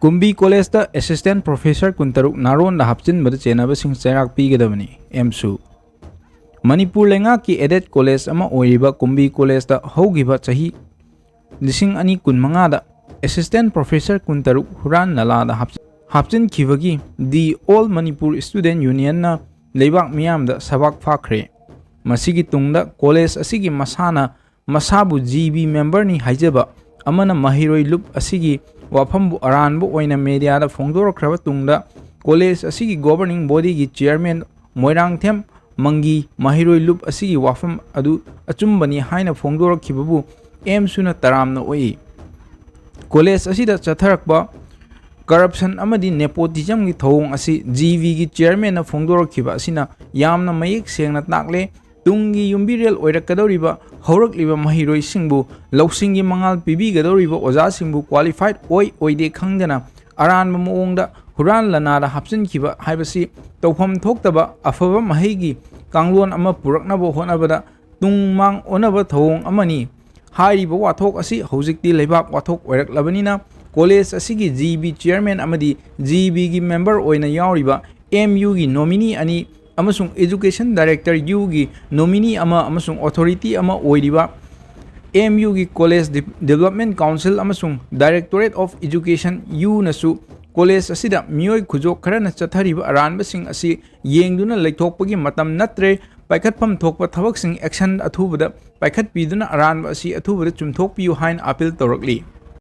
Kumbi College da Assistant Professor Kuntaruk Nalada Hapchinbada chenaba sing chairak pigadabani M.Su. Manipur lenga ki Aided College ama oiriba Kumbi College da hogiba chahi lising ani kunmanga da Assistant Professor Kuntaruk Huran Nalada Hapchinbada the All Manipur Student Union na leibak miyam da sabak fakhre. Masigi tungda college asigi masana masabu GB member ni haijaba amana mahiroi loop asigi wafambu aranbu oina media da phongdorkraba tungda college asigi governing body gi chairman Moirangthem Mangi mahiroi loop asigi wafam adu achumbani haina phongdorkhibabu M.Su na taramna oi. College asida chatharakba corruption amadi nepotism gi thong asi GV gi chairman na phongdorkhiba asina yamna mayik sengna takle tungi yumbirel oirakadoriba haurakliba mahiroi singbu lausingi mangal pibigadoriba oja singbu qualified oide khangdana aranba moongda Huran Nalada Hapchinbada haibasi tawpham thoktaba afaba mahigi kanglon ama puraknaba honabada tungmang onaba thong amani hairiba wathok asi hojikti leibak wathok oiraklabanina college asigi GB chairman amadi GB gi member oina yauriba MU gi nominee ani amasung education director U gi nominee amasung authority ama oiriba MU gi college development council amasung directorate of education U nasu college asida mioi khujok kharana chathariba aranba sing asi yengduna leithokpagi matam natre paikhatpham thokpa thabak sing action athubada paikhat piduna aranba asi athubada chumthok piu hain appeal torakli.